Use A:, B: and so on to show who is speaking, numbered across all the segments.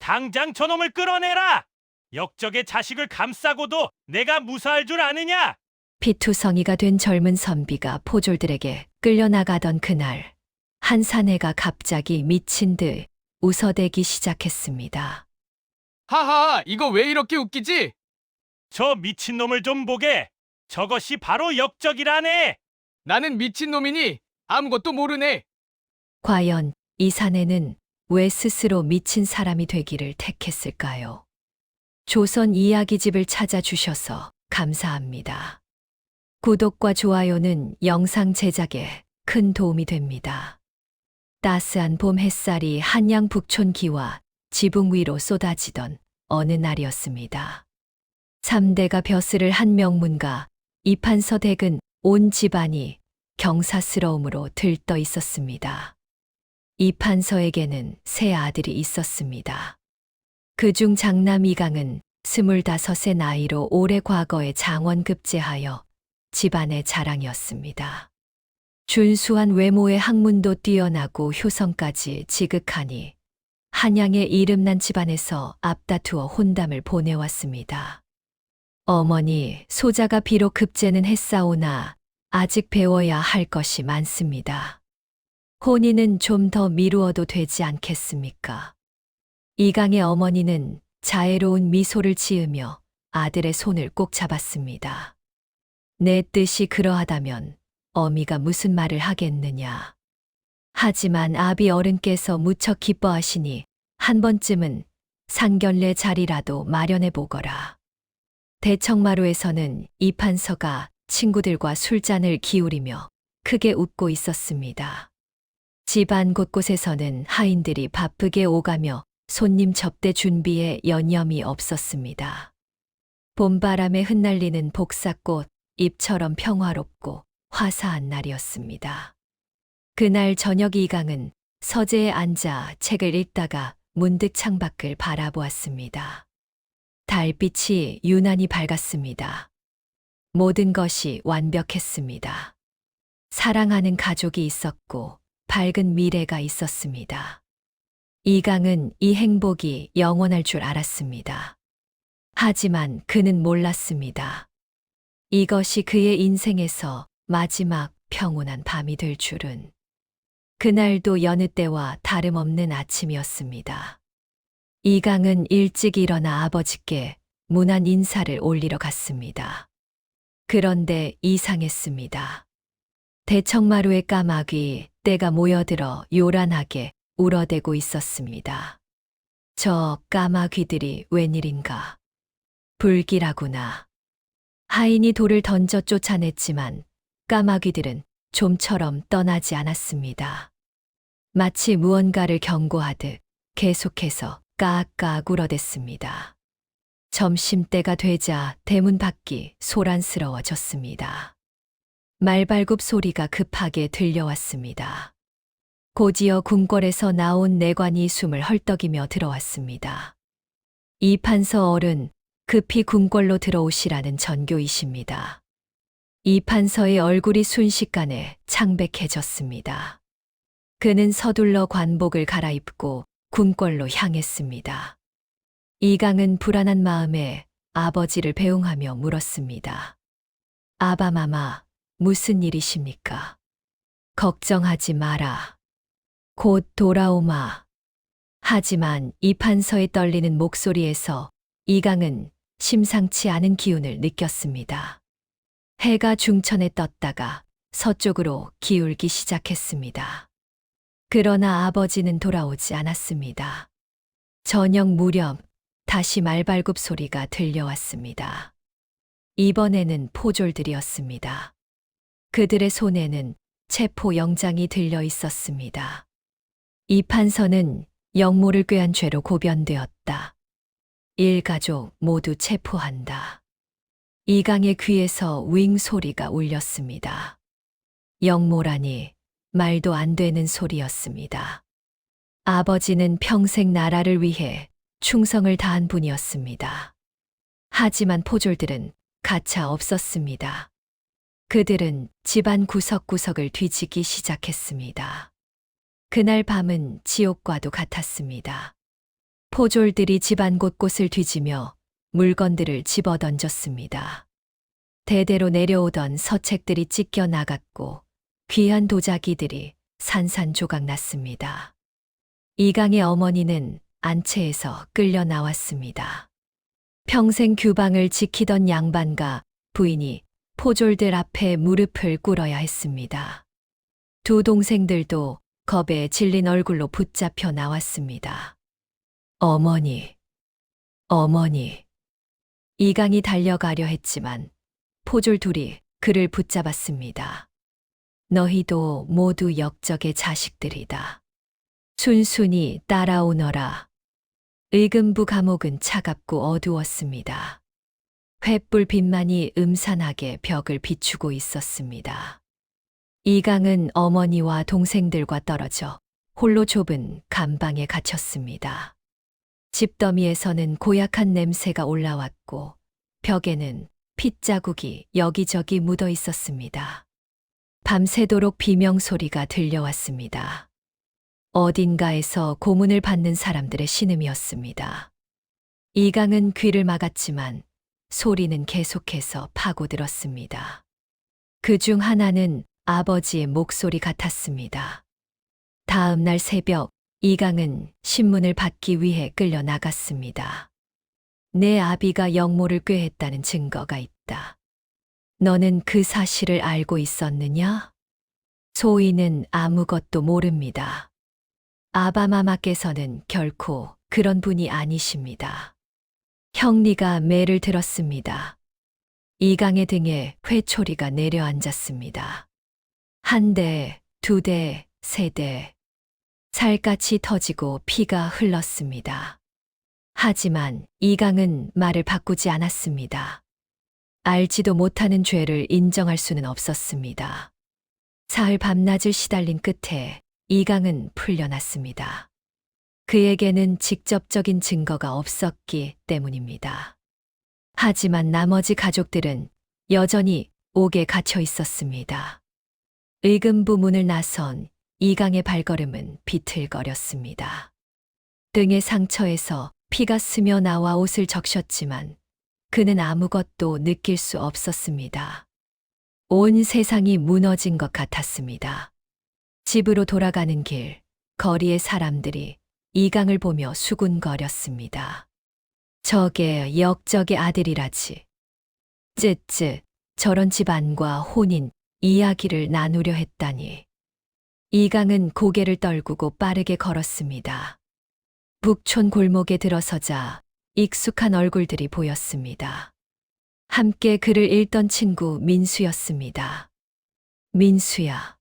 A: 당장 저놈을 끌어내라! 역적의 자식을 감싸고도 내가 무사할 줄 아느냐?
B: 피투성이가 된 젊은 선비가 포졸들에게 끌려나가던 그날, 한 사내가 갑자기 미친 듯 웃어대기 시작했습니다.
C: 하하, 이거 왜 이렇게 웃기지?
A: 저 미친놈을 좀 보게! 저것이 바로 역적이라네!
C: 나는 미친놈이니 아무것도 모르네.
B: 과연 이 사내는 왜 스스로 미친 사람이 되기를 택했을까요? 조선 이야기집을 찾아주셔서 감사합니다. 구독과 좋아요는 영상 제작에 큰 도움이 됩니다. 따스한 봄 햇살이 한양 북촌 기와 지붕 위로 쏟아지던 어느 날이었습니다. 3대가 벼슬을 한 명문가 이판서 댁은 온 집안이 경사스러움으로 들떠 있었습니다. 이판서에게는 세 아들이 있었습니다. 그중 장남 이강은 25의 나이로 오래 과거에 장원급제하여 집안의 자랑이었습니다. 준수한 외모의 학문도 뛰어나고 효성까지 지극하니 한양의 이름난 집안에서 앞다투어 혼담을 보내왔습니다. 어머니, 소자가 비록 급제는 했사오나 아직 배워야 할 것이 많습니다. 혼인은 좀 더 미루어도 되지 않겠습니까? 이강의 어머니는 자애로운 미소를 지으며 아들의 손을 꼭 잡았습니다. 내 뜻이 그러하다면 어미가 무슨 말을 하겠느냐. 하지만 아비 어른께서 무척 기뻐하시니 한 번쯤은 상견례 자리라도 마련해 보거라. 대청마루에서는 이판서가 친구들과 술잔을 기울이며 크게 웃고 있었습니다. 집안 곳곳에서는 하인들이 바쁘게 오가며 손님 접대 준비에 여념이 없었습니다. 봄바람에 흩날리는 복사꽃 잎처럼 평화롭고 화사한 날이었습니다. 그날 저녁 이강은 서재에 앉아 책을 읽다가 문득 창밖을 바라보았습니다. 달빛이 유난히 밝았습니다. 모든 것이 완벽했습니다. 사랑하는 가족이 있었고 밝은 미래가 있었습니다. 이강은 이 행복이 영원할 줄 알았습니다. 하지만 그는 몰랐습니다. 이것이 그의 인생에서 마지막 평온한 밤이 될 줄은. 그날도 여느 때와 다름없는 아침이었습니다. 이강은 일찍 일어나 아버지께 문안 인사를 올리러 갔습니다. 그런데 이상했습니다. 대청마루의 까마귀 떼가 모여들어 요란하게 울어대고 있었습니다. 저 까마귀들이 웬일인가. 불길하구나. 하인이 돌을 던져 쫓아냈지만 까마귀들은 좀처럼 떠나지 않았습니다. 마치 무언가를 경고하듯 계속해서 까악까악 울어댔습니다. 점심때가 되자 대문 밖이 소란스러워졌습니다. 말발굽 소리가 급하게 들려왔습니다. 곧이어 궁궐에서 나온 내관이 숨을 헐떡이며 들어왔습니다. 이판서 어른, 급히 궁궐로 들어오시라는 전교이십니다. 이판서의 얼굴이 순식간에 창백해졌습니다. 그는 서둘러 관복을 갈아입고 궁궐로 향했습니다. 이강은 불안한 마음에 아버지를 배웅하며 물었습니다. 아바마마, 무슨 일이십니까? 걱정하지 마라. 곧 돌아오마. 하지만 이판서의 떨리는 목소리에서 이강은 심상치 않은 기운을 느꼈습니다. 해가 중천에 떴다가 서쪽으로 기울기 시작했습니다. 그러나 아버지는 돌아오지 않았습니다. 저녁 무렵 다시 말발굽 소리가 들려왔습니다. 이번에는 포졸들이었습니다. 그들의 손에는 체포 영장이 들려 있었습니다. 이판서는 영모를 꾀한 죄로 고변되었다. 일가족 모두 체포한다. 이강의 귀에서 윙 소리가 울렸습니다. 영모라니 말도 안 되는 소리였습니다. 아버지는 평생 나라를 위해 충성을 다한 분이었습니다. 하지만 포졸들은 가차 없었습니다. 그들은 집안 구석구석을 뒤지기 시작했습니다. 그날 밤은 지옥과도 같았습니다. 포졸들이 집안 곳곳을 뒤지며 물건들을 집어던졌습니다. 대대로 내려오던 서책들이 찢겨 나갔고 귀한 도자기들이 산산조각 났습니다. 이강의 어머니는 안채에서 끌려 나왔습니다. 평생 규방을 지키던 양반과 부인이 포졸들 앞에 무릎을 꿇어야 했습니다. 두 동생들도 겁에 질린 얼굴로 붙잡혀 나왔습니다. 어머니, 어머니. 이강이 달려가려 했지만 포졸 둘이 그를 붙잡았습니다. 너희도 모두 역적의 자식들이다. 순순히 따라오너라. 의금부 감옥은 차갑고 어두웠습니다. 횃불 빛만이 음산하게 벽을 비추고 있었습니다. 이강은 어머니와 동생들과 떨어져 홀로 좁은 감방에 갇혔습니다. 집더미에서는 고약한 냄새가 올라왔고 벽에는 핏자국이 여기저기 묻어 있었습니다. 밤새도록 비명소리가 들려왔습니다. 어딘가에서 고문을 받는 사람들의 신음이었습니다. 이강은 귀를 막았지만 소리는 계속해서 파고들었습니다. 그중 하나는 아버지의 목소리 같았습니다. 다음 날 새벽 이강은 신문을 받기 위해 끌려 나갔습니다. 내 아비가 영모를 꾀했다는 증거가 있다. 너는 그 사실을 알고 있었느냐? 소인은 아무것도 모릅니다. 아바마마께서는 결코 그런 분이 아니십니다. 형리가 매를 들었습니다. 이강의 등에 회초리가 내려앉았습니다. 한 대, 두 대, 세 대. 살갗이 터지고 피가 흘렀습니다. 하지만 이강은 말을 바꾸지 않았습니다. 알지도 못하는 죄를 인정할 수는 없었습니다. 사흘 밤낮을 시달린 끝에 이강은 풀려났습니다. 그에게는 직접적인 증거가 없었기 때문입니다. 하지만 나머지 가족들은 여전히 옥에 갇혀 있었습니다. 의금부 문을 나선 이강의 발걸음은 비틀거렸습니다. 등의 상처에서 피가 스며 나와 옷을 적셨지만 그는 아무것도 느낄 수 없었습니다. 온 세상이 무너진 것 같았습니다. 집으로 돌아가는 길, 거리의 사람들이 이강을 보며 수군거렸습니다. 저게 역적의 아들이라지. 쯧쯧, 저런 집안과 혼인, 이야기를 나누려 했다니. 이강은 고개를 떨구고 빠르게 걸었습니다. 북촌 골목에 들어서자 익숙한 얼굴들이 보였습니다. 함께 글을 읽던 친구 민수였습니다. 민수야.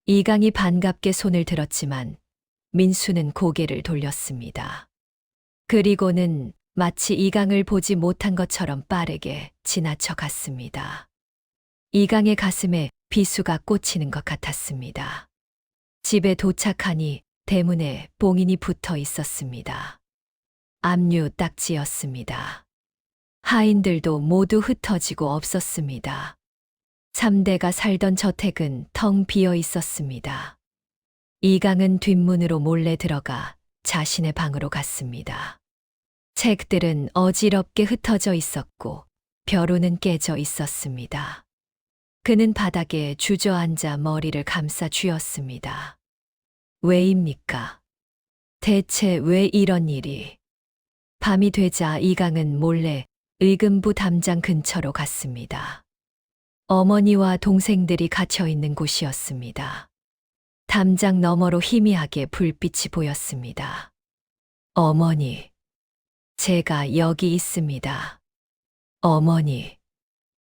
B: 이강이 반갑게 손을 들었지만 민수는 고개를 돌렸습니다. 그리고는 마치 이강을 보지 못한 것처럼 빠르게 지나쳐 갔습니다. 이강의 가슴에 비수가 꽂히는 것 같았습니다. 집에 도착하니 대문에 봉인이 붙어 있었습니다. 압류 딱지였습니다. 하인들도 모두 흩어지고 없었습니다. 3대가 살던 저택은 텅 비어 있었습니다. 이강은 뒷문으로 몰래 들어가 자신의 방으로 갔습니다. 책들은 어지럽게 흩어져 있었고 벼루는 깨져 있었습니다. 그는 바닥에 주저앉아 머리를 감싸 쥐었습니다. 왜입니까? 대체 왜 이런 일이? 밤이 되자 이강은 몰래 의금부 담장 근처로 갔습니다. 어머니와 동생들이 갇혀 있는 곳이었습니다. 담장 너머로 희미하게 불빛이 보였습니다. 어머니, 제가 여기 있습니다. 어머니.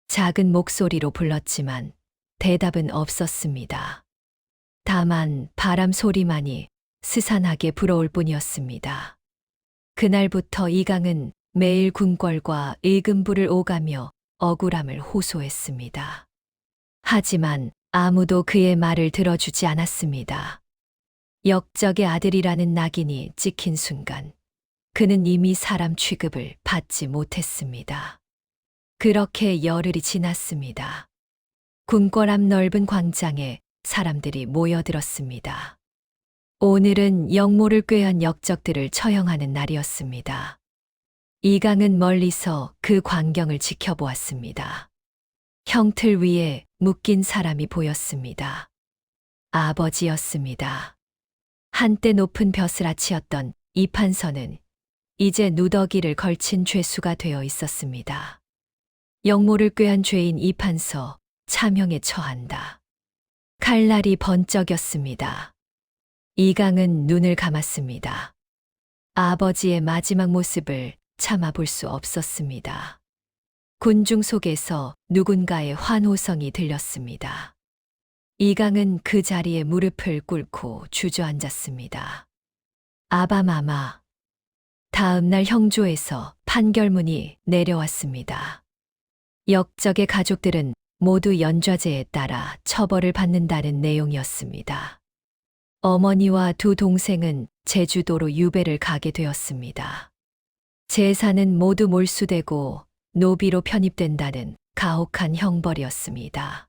B: 작은 목소리로 불렀지만 대답은 없었습니다. 다만 바람 소리만이 스산하게 불어올 뿐이었습니다. 그날부터 이강은 매일 궁궐과 의금부를 오가며 억울함을 호소했습니다. 하지만 아무도 그의 말을 들어주지 않았습니다. 역적의 아들이라는 낙인이 찍힌 순간 그는 이미 사람 취급을 받지 못했습니다. 그렇게 열흘이 지났습니다. 궁궐 앞 넓은 광장에 사람들이 모여들었습니다. 오늘은 영모를 꾀한 역적들을 처형하는 날이었습니다. 이강은 멀리서 그 광경을 지켜보았습니다. 형틀 위에 묶인 사람이 보였습니다. 아버지였습니다. 한때 높은 벼슬아치였던 이판서는 이제 누더기를 걸친 죄수가 되어 있었습니다. 영모를 꾀한 죄인 이판서 차명에 처한다. 칼날이 번쩍였습니다. 이강은 눈을 감았습니다. 아버지의 마지막 모습을 참아볼 수 없었습니다. 군중 속에서 누군가의 환호성이 들렸습니다. 이강은 그 자리에 무릎을 꿇고 주저앉았습니다. 아바마마. 다음 날 형조에서 판결문이 내려왔습니다. 역적의 가족들은 모두 연좌제에 따라 처벌을 받는다는 내용이었습니다. 어머니와 두 동생은 제주도로 유배를 가게 되었습니다. 재산은 모두 몰수되고 노비로 편입된다는 가혹한 형벌이었습니다.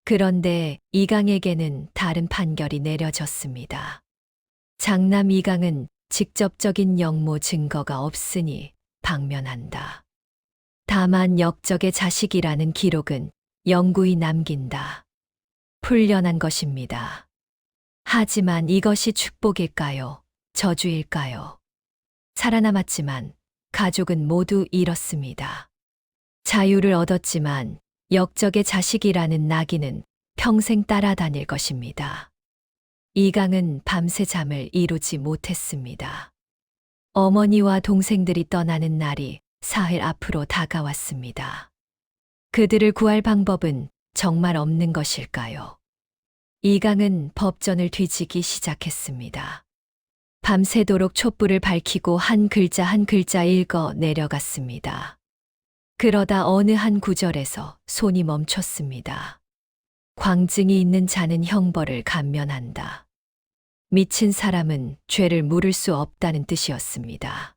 B: 그런데 이강에게는 다른 판결이 내려졌습니다. 장남 이강은 직접적인 영모 증거가 없으니 방면한다. 다만 역적의 자식이라는 기록은 영구히 남긴다. 풀려난 것입니다. 하지만 이것이 축복일까요? 저주일까요? 살아남았지만 가족은 모두 잃었습니다. 자유를 얻었지만 역적의 자식이라는 낙인은 평생 따라다닐 것입니다. 이강은 밤새 잠을 이루지 못했습니다. 어머니와 동생들이 떠나는 날이 사흘 앞으로 다가왔습니다. 그들을 구할 방법은 정말 없는 것일까요? 이강은 법전을 뒤지기 시작했습니다. 밤새도록 촛불을 밝히고 한 글자 한 글자 읽어 내려갔습니다. 그러다 어느 한 구절에서 손이 멈췄습니다. 광증이 있는 자는 형벌을 감면한다. 미친 사람은 죄를 물을 수 없다는 뜻이었습니다.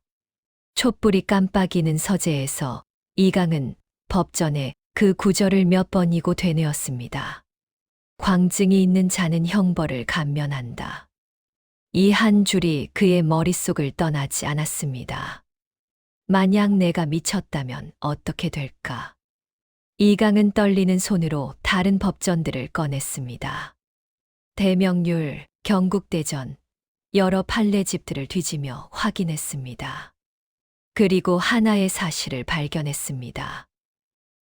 B: 촛불이 깜빡이는 서재에서 이강은 법전에 그 구절을 몇 번이고 되뇌었습니다. 광증이 있는 자는 형벌을 감면한다. 이 한 줄이 그의 머릿속을 떠나지 않았습니다. 만약 내가 미쳤다면 어떻게 될까? 이강은 떨리는 손으로 다른 법전들을 꺼냈습니다. 대명률, 경국대전, 여러 판례집들을 뒤지며 확인했습니다. 그리고 하나의 사실을 발견했습니다.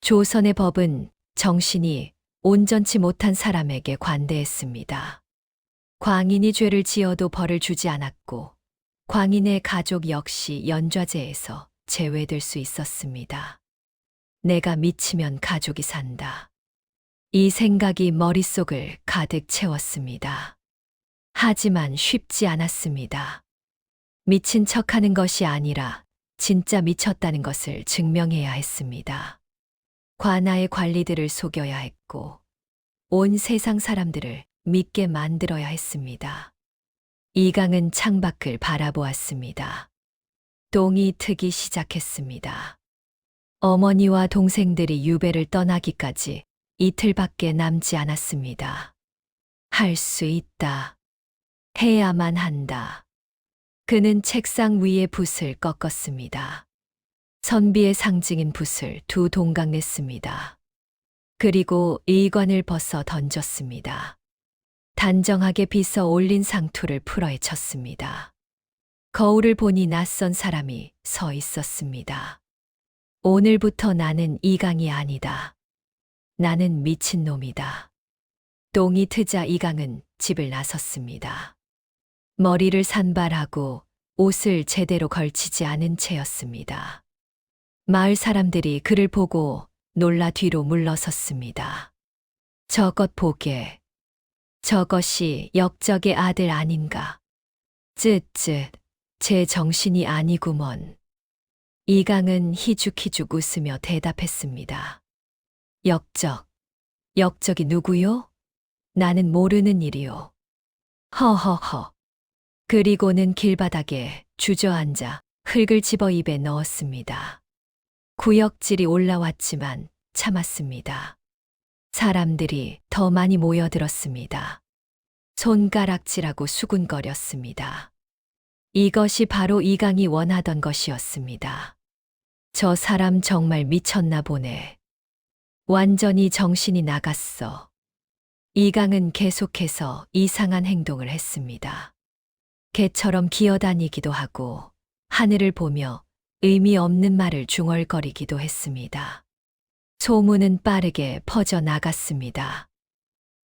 B: 조선의 법은 정신이 온전치 못한 사람에게 관대했습니다. 광인이 죄를 지어도 벌을 주지 않았고 광인의 가족 역시 연좌제에서 제외될 수 있었습니다. 내가 미치면 가족이 산다. 이 생각이 머릿속을 가득 채웠습니다. 하지만 쉽지 않았습니다. 미친 척하는 것이 아니라 진짜 미쳤다는 것을 증명해야 했습니다. 관아의 관리들을 속여야 했고 온 세상 사람들을 믿게 만들어야 했습니다. 이강은 창밖을 바라보았습니다. 동이 트기 시작했습니다. 어머니와 동생들이 유배를 떠나기까지 이틀밖에 남지 않았습니다. 할 수 있다. 해야만 한다. 그는 책상 위에 붓을 꺾었습니다. 선비의 상징인 붓을 두 동강 냈습니다. 그리고 일관을 벗어 던졌습니다. 단정하게 빗어 올린 상투를 풀어헤쳤습니다. 거울을 보니 낯선 사람이 서 있었습니다. 오늘부터 나는 이강이 아니다. 나는 미친놈이다. 똥이 트자 이강은 집을 나섰습니다. 머리를 산발하고 옷을 제대로 걸치지 않은 채였습니다. 마을 사람들이 그를 보고 놀라 뒤로 물러섰습니다. 저것 보게. 저것이 역적의 아들 아닌가. 쯧쯧, 제 정신이 아니구먼. 이강은 희죽희죽 웃으며 대답했습니다. 역적이 누구요? 나는 모르는 일이요. 허허허. 그리고는 길바닥에 주저앉아 흙을 집어 입에 넣었습니다. 구역질이 올라왔지만 참았습니다. 사람들이 더 많이 모여들었습니다. 손가락질하고 수군거렸습니다. 이것이 바로 이강이 원하던 것이었습니다. 저 사람 정말 미쳤나 보네. 완전히 정신이 나갔어. 이강은 계속해서 이상한 행동을 했습니다. 개처럼 기어다니기도 하고 하늘을 보며 의미 없는 말을 중얼거리기도 했습니다. 소문은 빠르게 퍼져 나갔습니다.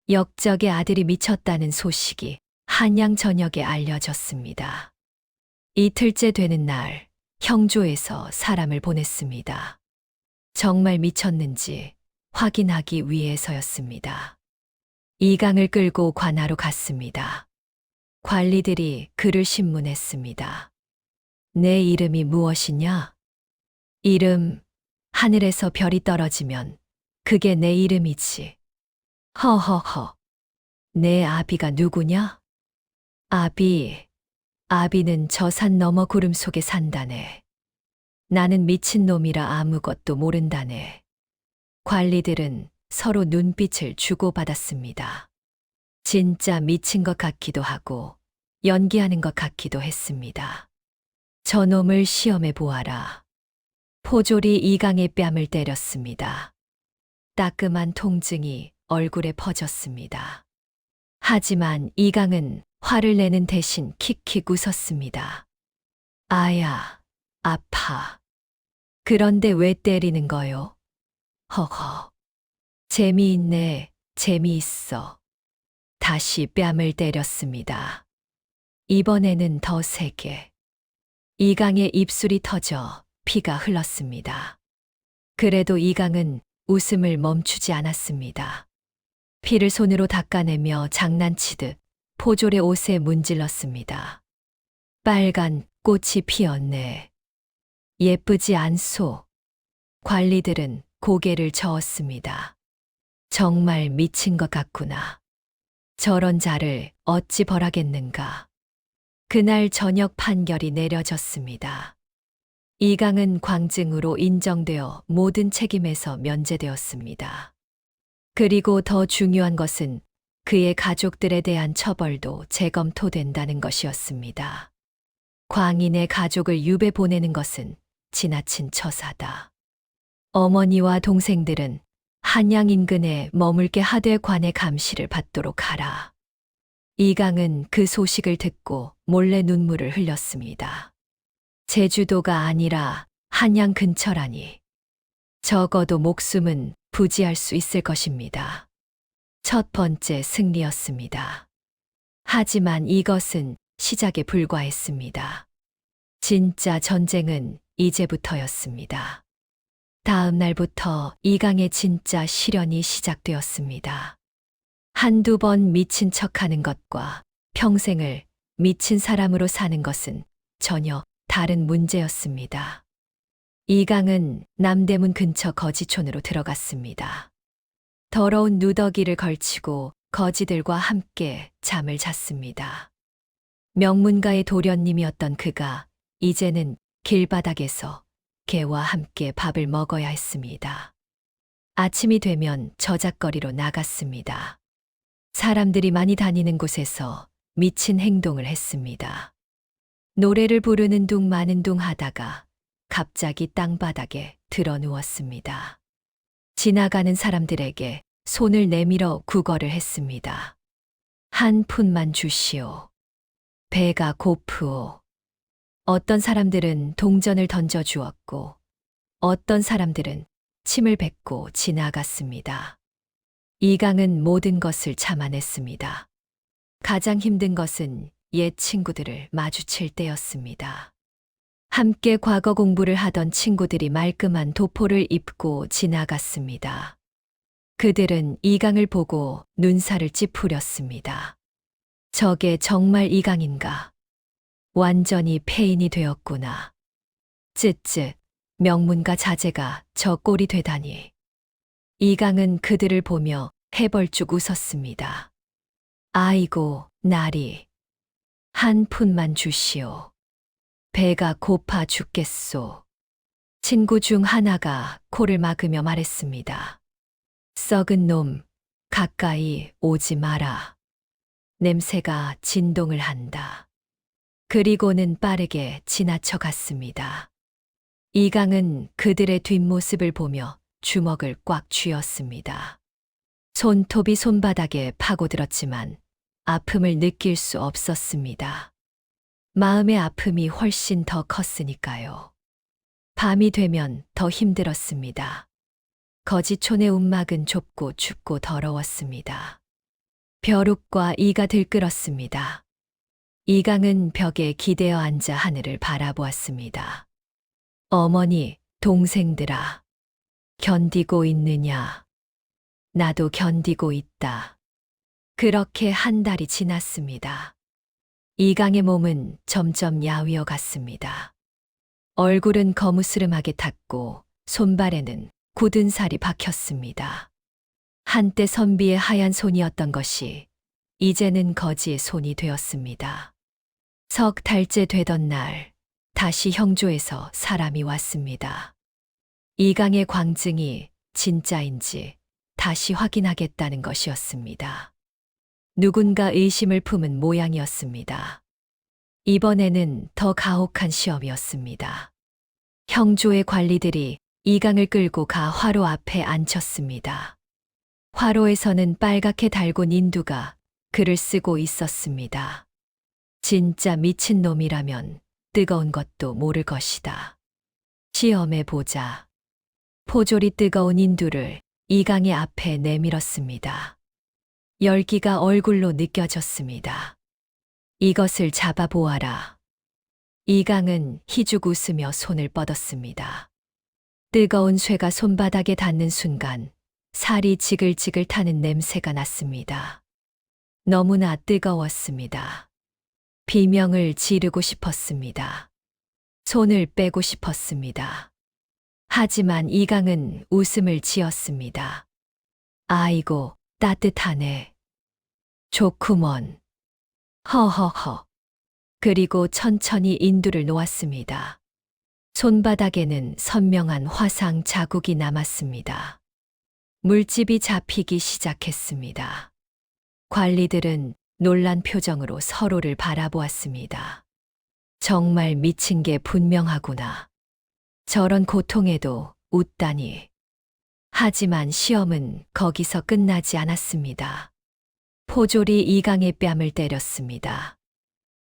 B: 역적의 아들이 미쳤다는 소식이 한양 전역에 알려졌습니다. 이틀째 되는 날, 형조에서 사람을 보냈습니다. 정말 미쳤는지 확인하기 위해서였습니다. 이강을 끌고 관하로 갔습니다. 관리들이 그를 신문했습니다. 내 이름이 무엇이냐? 이름, 하늘에서 별이 떨어지면 그게 내 이름이지. 허허허. 내 아비가 누구냐? 아비는 저 산 너머 구름 속에 산다네. 나는 미친놈이라 아무것도 모른다네. 관리들은 서로 눈빛을 주고받았습니다. 진짜 미친 것 같기도 하고 연기하는 것 같기도 했습니다. 저놈을 시험해 보아라. 포졸이 이강의 뺨을 때렸습니다. 따끔한 통증이 얼굴에 퍼졌습니다. 하지만 이강은 화를 내는 대신 킥킥 웃었습니다. 아야, 아파. 그런데 왜 때리는 거요? 허허. 재미있네, 재미있어. 다시 뺨을 때렸습니다. 이번에는 더 세게. 이강의 입술이 터져 피가 흘렀습니다. 그래도 이강은 웃음을 멈추지 않았습니다. 피를 손으로 닦아내며 장난치듯 포졸의 옷에 문질렀습니다. 빨간 꽃이 피었네. 예쁘지 않소? 관리들은 고개를 저었습니다. 정말 미친 것 같구나. 저런 자를 어찌 벌하겠는가. 그날 저녁 판결이 내려졌습니다. 이강은 광증으로 인정되어 모든 책임에서 면제되었습니다. 그리고 더 중요한 것은 그의 가족들에 대한 처벌도 재검토된다는 것이었습니다. 광인의 가족을 유배 보내는 것은 지나친 처사다. 어머니와 동생들은 한양 인근에 머물게 하되 관의 감시를 받도록 하라. 이강은 그 소식을 듣고 몰래 눈물을 흘렸습니다. 제주도가 아니라 한양 근처라니. 적어도 목숨은 부지할 수 있을 것입니다. 첫 번째 승리였습니다. 하지만 이것은 시작에 불과했습니다. 진짜 전쟁은 이제부터였습니다. 다음 날부터 이강의 진짜 시련이 시작되었습니다. 한두 번 미친 척하는 것과 평생을 미친 사람으로 사는 것은 전혀 다른 문제였습니다. 이강은 남대문 근처 거지촌으로 들어갔습니다. 더러운 누더기를 걸치고 거지들과 함께 잠을 잤습니다. 명문가의 도련님이었던 그가 이제는 길바닥에서 개와 함께 밥을 먹어야 했습니다. 아침이 되면 저작거리로 나갔습니다. 사람들이 많이 다니는 곳에서 미친 행동을 했습니다. 노래를 부르는 둥 마는 둥 하다가 갑자기 땅바닥에 드러 누웠습니다. 지나가는 사람들에게 손을 내밀어 구걸을 했습니다. 한 푼만 주시오. 배가 고프오. 어떤 사람들은 동전을 던져 주었고, 어떤 사람들은 침을 뱉고 지나갔습니다. 이강은 모든 것을 참아냈습니다. 가장 힘든 것은 옛 친구들을 마주칠 때였습니다. 함께 과거 공부를 하던 친구들이 말끔한 도포를 입고 지나갔습니다. 그들은 이강을 보고 눈살을 찌푸렸습니다. 저게 정말 이강인가? 완전히 폐인이 되었구나. 쯧쯧, 명문가 자제가 저 꼴이 되다니. 이강은 그들을 보며 해벌쭉 웃었습니다. 아이고, 나리. 한 푼만 주시오. 배가 고파 죽겠소. 친구 중 하나가 코를 막으며 말했습니다. 썩은 놈, 가까이 오지 마라. 냄새가 진동을 한다. 그리고는 빠르게 지나쳐 갔습니다. 이강은 그들의 뒷모습을 보며 주먹을 꽉 쥐었습니다. 손톱이 손바닥에 파고들었지만 아픔을 느낄 수 없었습니다. 마음의 아픔이 훨씬 더 컸으니까요. 밤이 되면 더 힘들었습니다. 거지촌의 움막은 좁고 춥고 더러웠습니다. 벼룩과 이가 들끓었습니다. 이강은 벽에 기대어 앉아 하늘을 바라보았습니다. 어머니, 동생들아, 견디고 있느냐? 나도 견디고 있다. 그렇게 한 달이 지났습니다. 이강의 몸은 점점 야위어 갔습니다. 얼굴은 거무스름하게 탔고 손발에는 굳은 살이 박혔습니다. 한때 선비의 하얀 손이었던 것이 이제는 거지의 손이 되었습니다. 석 달째 되던 날 다시 형조에서 사람이 왔습니다. 이강의 광증이 진짜인지 다시 확인하겠다는 것이었습니다. 누군가 의심을 품은 모양이었습니다. 이번에는 더 가혹한 시험이었습니다. 형조의 관리들이 이강을 끌고 가 화로 앞에 앉혔습니다. 화로에서는 빨갛게 달군 인두가 글을 쓰고 있었습니다. 진짜 미친놈이라면 뜨거운 것도 모를 것이다. 시험해 보자. 포졸이 뜨거운 인두를 이강의 앞에 내밀었습니다. 열기가 얼굴로 느껴졌습니다. 이것을 잡아보아라. 이강은 희죽 웃으며 손을 뻗었습니다. 뜨거운 쇠가 손바닥에 닿는 순간 살이 지글지글 타는 냄새가 났습니다. 너무나 뜨거웠습니다. 비명을 지르고 싶었습니다. 손을 빼고 싶었습니다. 하지만 이강은 웃음을 지었습니다. 아이고, 따뜻하네. 좋구먼. 허허허. 그리고 천천히 인두를 놓았습니다. 손바닥에는 선명한 화상 자국이 남았습니다. 물집이 잡히기 시작했습니다. 관리들은 놀란 표정으로 서로를 바라보았습니다. 정말 미친 게 분명하구나. 저런 고통에도 웃다니. 하지만 시험은 거기서 끝나지 않았습니다. 포졸이 이강의 뺨을 때렸습니다.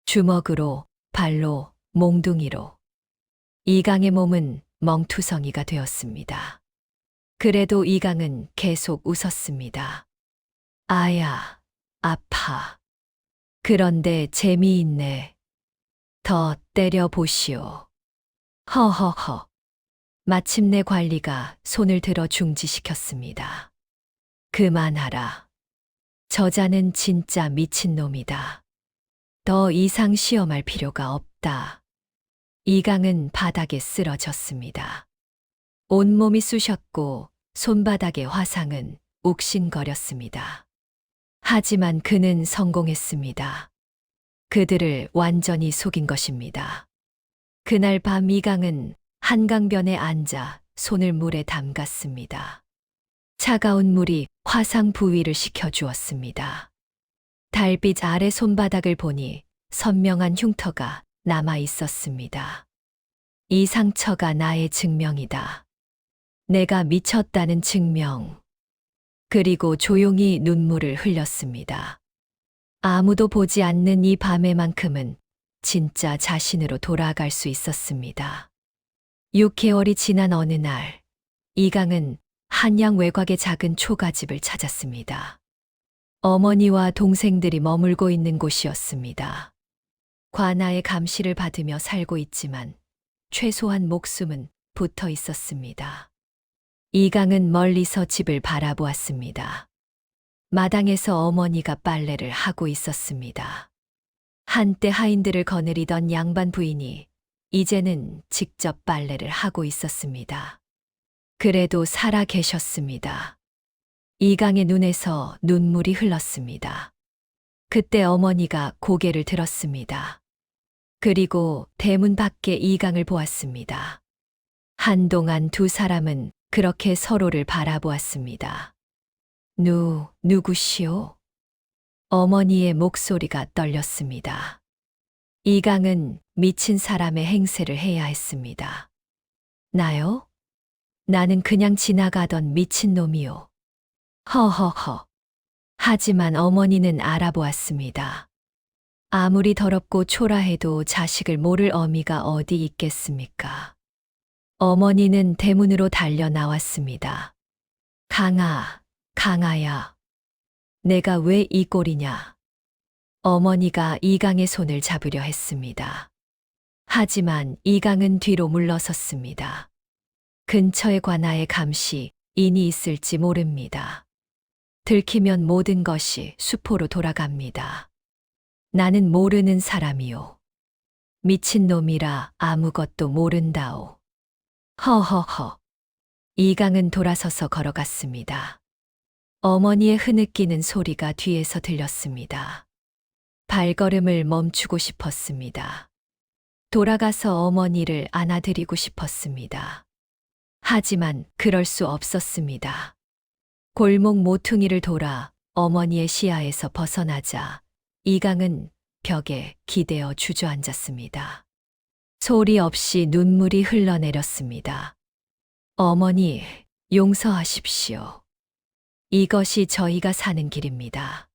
B: 주먹으로, 발로, 몽둥이로. 이강의 몸은 멍투성이가 되었습니다. 그래도 이강은 계속 웃었습니다. 아야, 아파. 그런데 재미있네. 더 때려보시오. 허허허. 마침내 관리가 손을 들어 중지시켰습니다. 그만하라. 저자는 진짜 미친놈이다. 더 이상 시험할 필요가 없다. 이강은 바닥에 쓰러졌습니다. 온몸이 쑤셨고 손바닥의 화상은 욱신거렸습니다. 하지만 그는 성공했습니다. 그들을 완전히 속인 것입니다. 그날 밤 이강은 한강변에 앉아 손을 물에 담갔습니다. 차가운 물이 화상 부위를 식혀주었습니다. 달빛 아래 손바닥을 보니 선명한 흉터가 남아 있었습니다. 이 상처가 나의 증명이다. 내가 미쳤다는 증명. 그리고 조용히 눈물을 흘렸습니다. 아무도 보지 않는 이 밤에만큼은 진짜 자신으로 돌아갈 수 있었습니다. 6개월이 지난 어느 날, 이강은 한양 외곽의 작은 초가집을 찾았습니다. 어머니와 동생들이 머물고 있는 곳이었습니다. 관아의 감시를 받으며 살고 있지만 최소한 목숨은 붙어 있었습니다. 이강은 멀리서 집을 바라보았습니다. 마당에서 어머니가 빨래를 하고 있었습니다. 한때 하인들을 거느리던 양반 부인이 이제는 직접 빨래를 하고 있었습니다. 그래도 살아 계셨습니다. 이강의 눈에서 눈물이 흘렀습니다. 그때 어머니가 고개를 들었습니다. 그리고 대문 밖에 이강을 보았습니다. 한동안 두 사람은 그렇게 서로를 바라보았습니다. 누구시오? 어머니의 목소리가 떨렸습니다. 이강은 미친 사람의 행세를 해야 했습니다. 나요? 나는 그냥 지나가던 미친놈이요. 허허허. 하지만 어머니는 알아보았습니다. 아무리 더럽고 초라해도 자식을 모를 어미가 어디 있겠습니까? 어머니는 대문으로 달려 나왔습니다. 강아야. 내가 왜 이 꼴이냐? 어머니가 이강의 손을 잡으려 했습니다. 하지만 이강은 뒤로 물러섰습니다. 근처에 관아의 감시, 인이 있을지 모릅니다. 들키면 모든 것이 수포로 돌아갑니다. 나는 모르는 사람이요. 미친놈이라 아무것도 모른다오. 허허허. 이강은 돌아서서 걸어갔습니다. 어머니의 흐느끼는 소리가 뒤에서 들렸습니다. 발걸음을 멈추고 싶었습니다. 돌아가서 어머니를 안아드리고 싶었습니다. 하지만 그럴 수 없었습니다. 골목 모퉁이를 돌아 어머니의 시야에서 벗어나자 이강은 벽에 기대어 주저앉았습니다. 소리 없이 눈물이 흘러내렸습니다. 어머니, 용서하십시오. 이것이 저희가 사는 길입니다.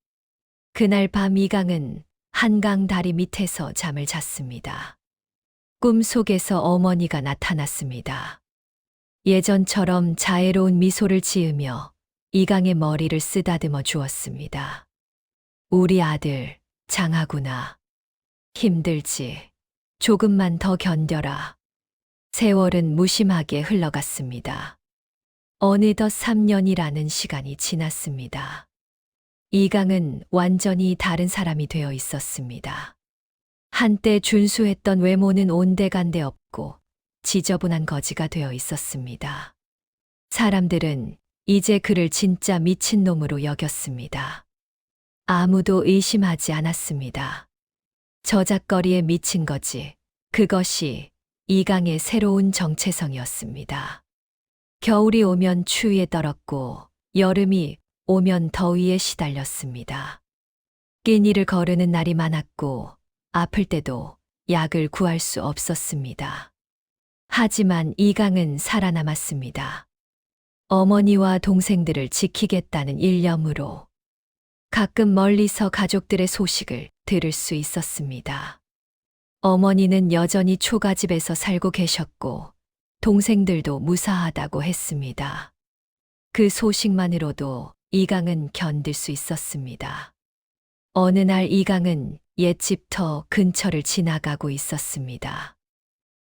B: 그날 밤 이강은 한강 다리 밑에서 잠을 잤습니다. 꿈속에서 어머니가 나타났습니다. 예전처럼 자애로운 미소를 지으며 이강의 머리를 쓰다듬어 주었습니다. 우리 아들, 장하구나. 힘들지. 조금만 더 견뎌라. 세월은 무심하게 흘러갔습니다. 어느덧 3년이라는 시간이 지났습니다. 이강은 완전히 다른 사람이 되어 있었습니다. 한때 준수했던 외모는 온데간데 없고 지저분한 거지가 되어 있었습니다. 사람들은 이제 그를 진짜 미친놈으로 여겼습니다. 아무도 의심하지 않았습니다. 저작거리에 미친 거지, 그것이 이강의 새로운 정체성이었습니다. 겨울이 오면 추위에 떨었고 여름이 오면 더위에 시달렸습니다. 끼니를 거르는 날이 많았고 아플 때도 약을 구할 수 없었습니다. 하지만 이강은 살아남았습니다. 어머니와 동생들을 지키겠다는 일념으로 가끔 멀리서 가족들의 소식을 들을 수 있었습니다. 어머니는 여전히 초가집에서 살고 계셨고 동생들도 무사하다고 했습니다. 그 소식만으로도 이강은 견딜 수 있었습니다. 어느 날 이강은 옛 집터 근처를 지나가고 있었습니다.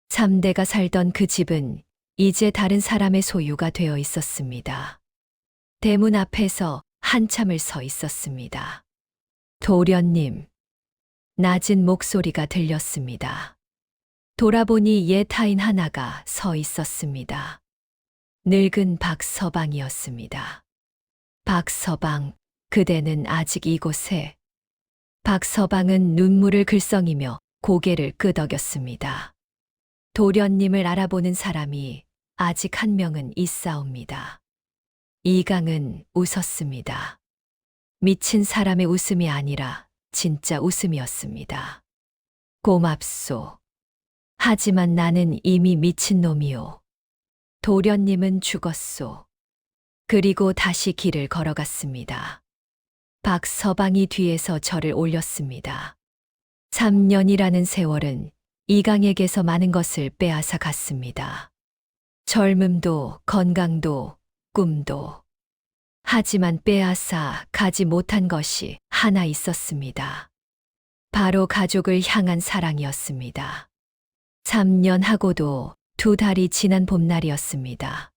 B: 3대가 살던 그 집은 이제 다른 사람의 소유가 되어 있었습니다. 대문 앞에서 한참을 서 있었습니다. 도련님, 낮은 목소리가 들렸습니다. 돌아보니 옛 타인 하나가 서 있었습니다. 늙은 박서방이었습니다. 박서방, 그대는 아직 이곳에. 박서방은 눈물을 글썽이며 고개를 끄덕였습니다. 도련님을 알아보는 사람이 아직 한 명은 있사옵니다. 이강은 웃었습니다. 미친 사람의 웃음이 아니라 진짜 웃음이었습니다. 고맙소. 하지만 나는 이미 미친놈이오. 도련님은 죽었소. 그리고 다시 길을 걸어갔습니다. 박서방이 뒤에서 저를 올렸습니다. 3년이라는 세월은 이강에게서 많은 것을 빼앗아 갔습니다. 젊음도, 건강도, 꿈도. 하지만 빼앗아 가지 못한 것이 하나 있었습니다. 바로 가족을 향한 사랑이었습니다. 3년 하고도 2달이 지난 봄날이었습니다.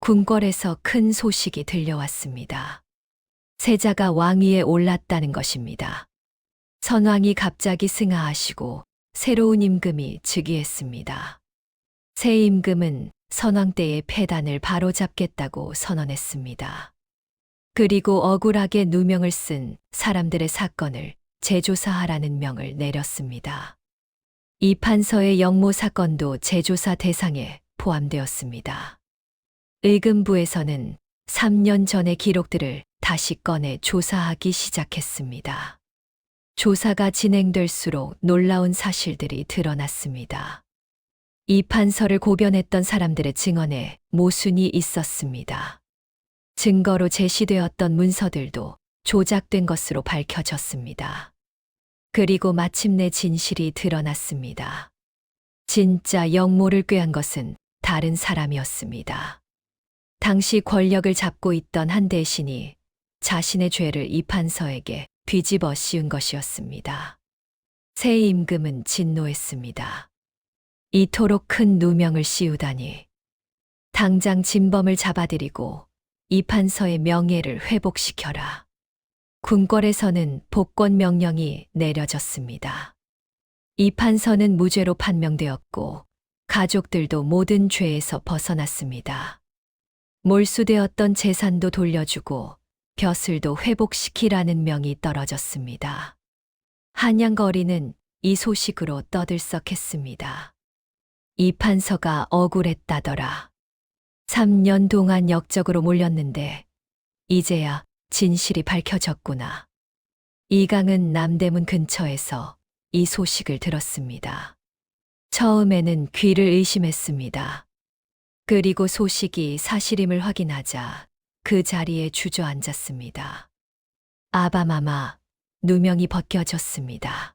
B: 궁궐에서 큰 소식이 들려왔습니다. 세자가 왕위에 올랐다는 것입니다. 선왕이 갑자기 승하하시고 새로운 임금이 즉위했습니다. 새 임금은 선왕 때의 폐단을 바로잡겠다고 선언했습니다. 그리고 억울하게 누명을 쓴 사람들의 사건을 재조사하라는 명을 내렸습니다. 이 판서의 영모 사건도 재조사 대상에 포함되었습니다. 의금부에서는 3년 전의 기록들을 다시 꺼내 조사하기 시작했습니다. 조사가 진행될수록 놀라운 사실들이 드러났습니다. 이 판서를 고변했던 사람들의 증언에 모순이 있었습니다. 증거로 제시되었던 문서들도 조작된 것으로 밝혀졌습니다. 그리고 마침내 진실이 드러났습니다. 진짜 영모를 꾀한 것은 다른 사람이었습니다. 당시 권력을 잡고 있던 한 대신이 자신의 죄를 이 판서에게 뒤집어 씌운 것이었습니다. 새 임금은 진노했습니다. 이토록 큰 누명을 씌우다니. 당장 진범을 잡아들이고 이 판서의 명예를 회복시켜라. 궁궐에서는 복권 명령이 내려졌습니다. 이 판서는 무죄로 판명되었고 가족들도 모든 죄에서 벗어났습니다. 몰수되었던 재산도 돌려주고 벼슬도 회복시키라는 명이 떨어졌습니다. 한양거리는 이 소식으로 떠들썩했습니다. 이 판서가 억울했다더라. 3년 동안 역적으로 몰렸는데 이제야 진실이 밝혀졌구나. 이강은 남대문 근처에서 이 소식을 들었습니다. 처음에는 귀를 의심했습니다. 그리고 소식이 사실임을 확인하자 그 자리에 주저앉았습니다. 아바마마, 누명이 벗겨졌습니다.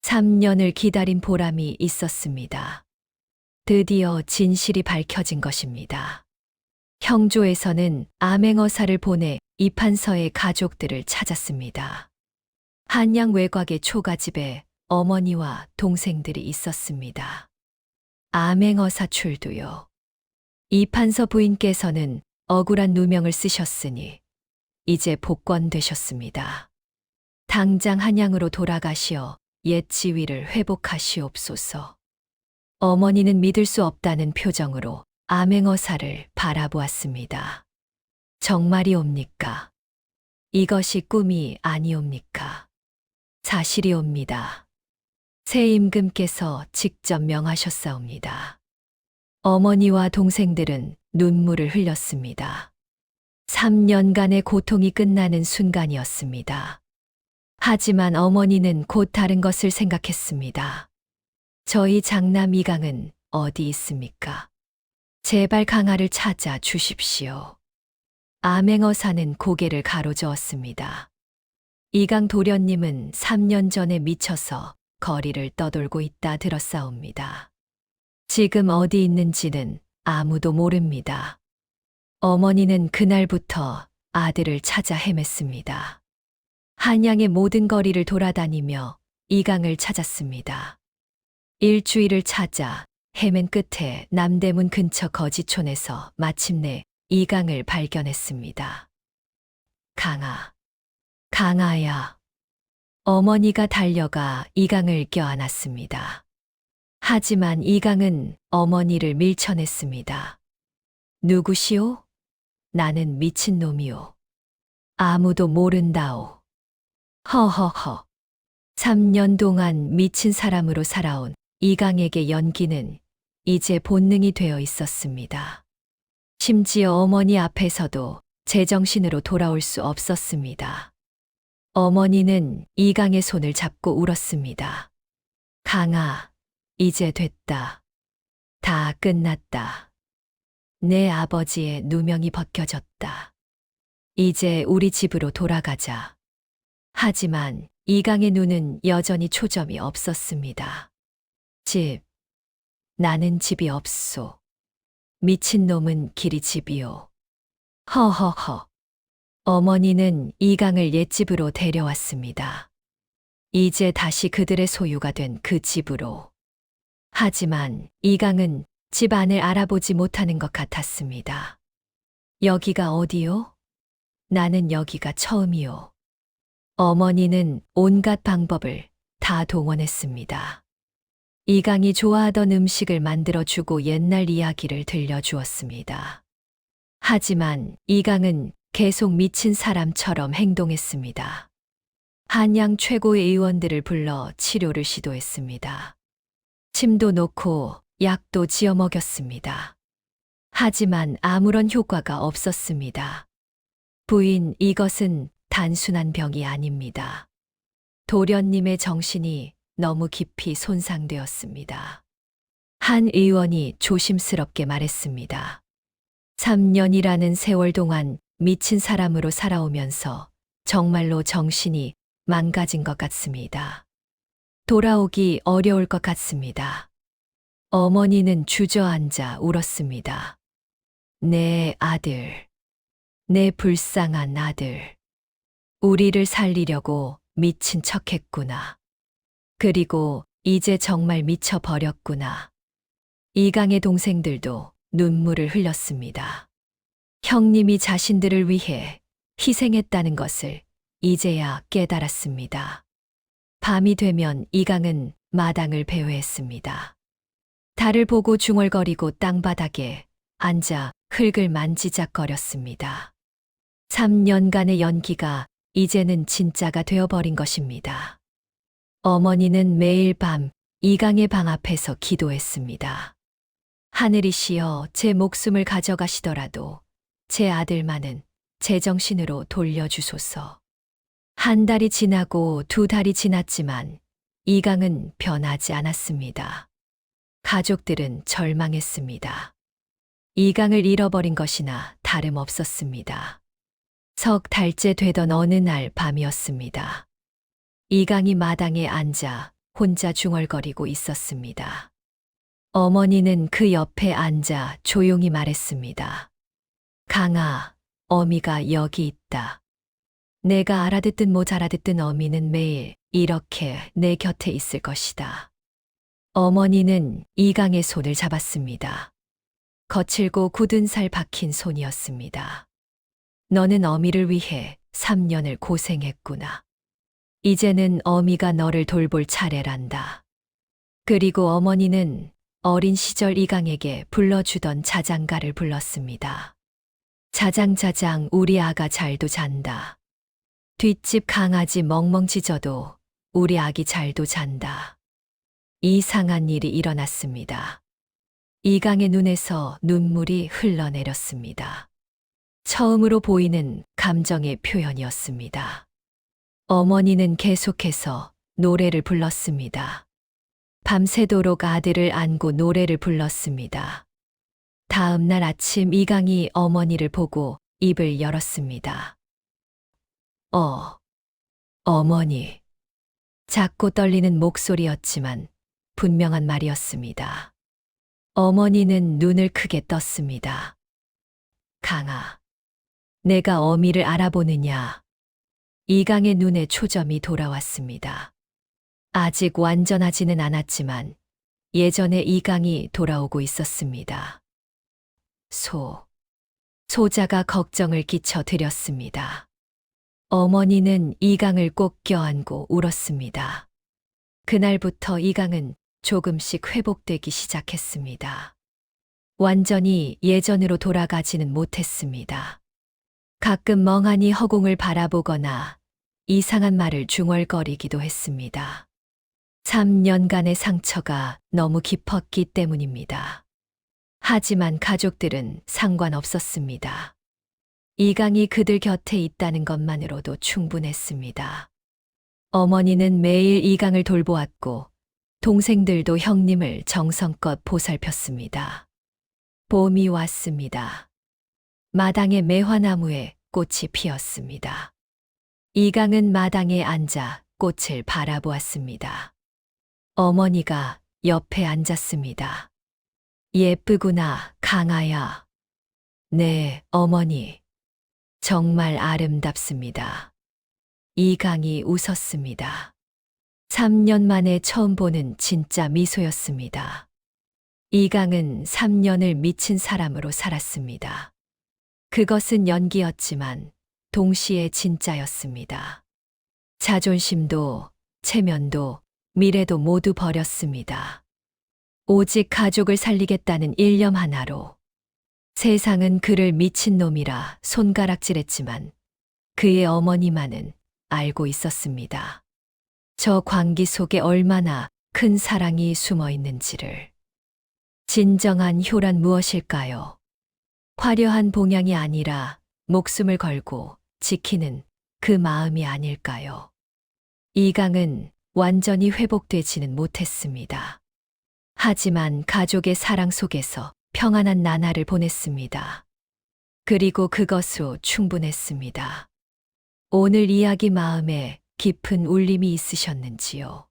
B: 3년을 기다린 보람이 있었습니다. 드디어 진실이 밝혀진 것입니다. 형조에서는 암행어사를 보내 이 판서의 가족들을 찾았습니다. 한양 외곽의 초가집에 어머니와 동생들이 있었습니다. 암행어사 출두요. 이 판서 부인께서는 억울한 누명을 쓰셨으니 이제 복권되셨습니다. 당장 한양으로 돌아가시어 옛 지위를 회복하시옵소서. 어머니는 믿을 수 없다는 표정으로 암행어사를 바라보았습니다. 정말이옵니까? 이것이 꿈이 아니옵니까? 사실이옵니다. 새 임금께서 직접 명하셨사옵니다. 어머니와 동생들은 눈물을 흘렸습니다. 3년간의 고통이 끝나는 순간이었습니다. 하지만 어머니는 곧 다른 것을 생각했습니다. 저희 장남 이강은 어디 있습니까? 제발 강아를 찾아 주십시오. 암행어사는 고개를 가로저었습니다. 이강 도련님은 3년 전에 미쳐서 거리를 떠돌고 있다 들었사옵니다. 지금 어디 있는지는 아무도 모릅니다. 어머니는 그날부터 아들을 찾아 헤맸습니다. 한양의 모든 거리를 돌아다니며 이강을 찾았습니다. 일주일을 찾아 헤맨 끝에 남대문 근처 거지촌에서 마침내 이강을 발견했습니다. 강아, 강아야. 어머니가 달려가 이강을 껴안았습니다. 하지만 이강은 어머니를 밀쳐냈습니다. 누구시오? 나는 미친놈이오. 아무도 모른다오. 허허허. 3년 동안 미친 사람으로 살아온 이강에게 연기는 이제 본능이 되어 있었습니다. 심지어 어머니 앞에서도 제정신으로 돌아올 수 없었습니다. 어머니는 이강의 손을 잡고 울었습니다. 강아, 이제 됐다. 다 끝났다. 내 아버지의 누명이 벗겨졌다. 이제 우리 집으로 돌아가자. 하지만 이강의 눈은 여전히 초점이 없었습니다. 집. 나는 집이 없소. 미친놈은 길이 집이오. 허허허. 어머니는 이강을 옛집으로 데려왔습니다. 이제 다시 그들의 소유가 된 그 집으로. 하지만 이강은 집 안을 알아보지 못하는 것 같았습니다. 여기가 어디요? 나는 여기가 처음이요. 어머니는 온갖 방법을 다 동원했습니다. 이강이 좋아하던 음식을 만들어주고 옛날 이야기를 들려주었습니다. 하지만 이강은 계속 미친 사람처럼 행동했습니다. 한양 최고의 의원들을 불러 치료를 시도했습니다. 침도 놓고 약도 지어 먹였습니다. 하지만 아무런 효과가 없었습니다. 부인, 이것은 단순한 병이 아닙니다. 도련님의 정신이 너무 깊이 손상되었습니다. 한 의원이 조심스럽게 말했습니다. 3년이라는 세월 동안 미친 사람으로 살아오면서 정말로 정신이 망가진 것 같습니다. 돌아오기 어려울 것 같습니다. 어머니는 주저앉아 울었습니다. 내 아들, 내 불쌍한 아들. 우리를 살리려고 미친 척했구나. 그리고 이제 정말 미쳐버렸구나. 이강의 동생들도 눈물을 흘렸습니다. 형님이 자신들을 위해 희생했다는 것을 이제야 깨달았습니다. 밤이 되면 이강은 마당을 배회했습니다. 달을 보고 중얼거리고 땅바닥에 앉아 흙을 만지작거렸습니다. 3년간의 연기가 이제는 진짜가 되어버린 것입니다. 어머니는 매일 밤 이강의 방 앞에서 기도했습니다. 하늘이시여, 제 목숨을 가져가시더라도 제 아들만은 제정신으로 돌려주소서. 한 달이 지나고 2달이 지났지만 이강은 변하지 않았습니다. 가족들은 절망했습니다. 이강을 잃어버린 것이나 다름없었습니다. 석 달째 되던 어느 날 밤이었습니다. 이강이 마당에 앉아 혼자 중얼거리고 있었습니다. 어머니는 그 옆에 앉아 조용히 말했습니다. 강아, 어미가 여기 있다. 내가 알아듣든 못 알아듣든 어미는 매일 이렇게 내 곁에 있을 것이다. 어머니는 이강의 손을 잡았습니다. 거칠고 굳은 살 박힌 손이었습니다. 너는 어미를 위해 3년을 고생했구나. 이제는 어미가 너를 돌볼 차례란다. 그리고 어머니는 어린 시절 이강에게 불러주던 자장가를 불렀습니다. 자장자장 우리 아가 잘도 잔다. 뒷집 강아지 멍멍 짖어도 우리 아기 잘도 잔다. 이상한 일이 일어났습니다. 이강의 눈에서 눈물이 흘러내렸습니다. 처음으로 보이는 감정의 표현이었습니다. 어머니는 계속해서 노래를 불렀습니다. 밤새도록 아들을 안고 노래를 불렀습니다. 다음 날 아침 이강이 어머니를 보고 입을 열었습니다. 어머니. 작고 떨리는 목소리였지만 분명한 말이었습니다. 어머니는 눈을 크게 떴습니다. 강아, 내가 어미를 알아보느냐? 이강의 눈에 초점이 돌아왔습니다. 아직 완전하지는 않았지만 예전에 이강이 돌아오고 있었습니다. 소자가 걱정을 끼쳐드렸습니다. 어머니는 이강을 꼭 껴안고 울었습니다. 그날부터 이강은 조금씩 회복되기 시작했습니다. 완전히 예전으로 돌아가지는 못했습니다. 가끔 멍하니 허공을 바라보거나 이상한 말을 중얼거리기도 했습니다. 3년간의 상처가 너무 깊었기 때문입니다. 하지만 가족들은 상관없었습니다. 이강이 그들 곁에 있다는 것만으로도 충분했습니다. 어머니는 매일 이강을 돌보았고 동생들도 형님을 정성껏 보살폈습니다. 봄이 왔습니다. 마당의 매화나무에 꽃이 피었습니다. 이강은 마당에 앉아 꽃을 바라보았습니다. 어머니가 옆에 앉았습니다. 예쁘구나, 강아야. 네, 어머니. 정말 아름답습니다. 이강이 웃었습니다. 3년 만에 처음 보는 진짜 미소였습니다. 이강은 3년을 미친 사람으로 살았습니다. 그것은 연기였지만 동시에 진짜였습니다. 자존심도, 체면도, 미래도 모두 버렸습니다. 오직 가족을 살리겠다는 일념 하나로. 세상은 그를 미친놈이라 손가락질했지만 그의 어머니만은 알고 있었습니다. 저 광기 속에 얼마나 큰 사랑이 숨어 있는지를. 진정한 효란 무엇일까요? 화려한 봉양이 아니라 목숨을 걸고 지키는 그 마음이 아닐까요? 이강은 완전히 회복되지는 못했습니다. 하지만 가족의 사랑 속에서 평안한 나날을 보냈습니다. 그리고 그것으로 충분했습니다. 오늘 이야기 마음에 깊은 울림이 있으셨는지요?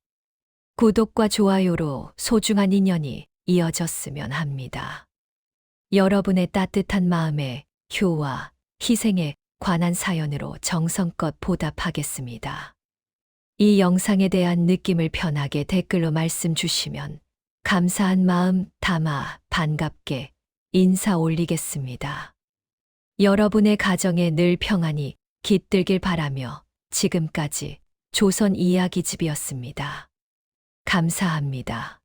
B: 구독과 좋아요로 소중한 인연이 이어졌으면 합니다. 여러분의 따뜻한 마음에 효와 희생에 관한 사연으로 정성껏 보답하겠습니다. 이 영상에 대한 느낌을 편하게 댓글로 말씀 주시면 감사한 마음 담아 반갑게 인사 올리겠습니다. 여러분의 가정에 늘 평안이 깃들길 바라며 지금까지 조선 이야기집이었습니다. 감사합니다.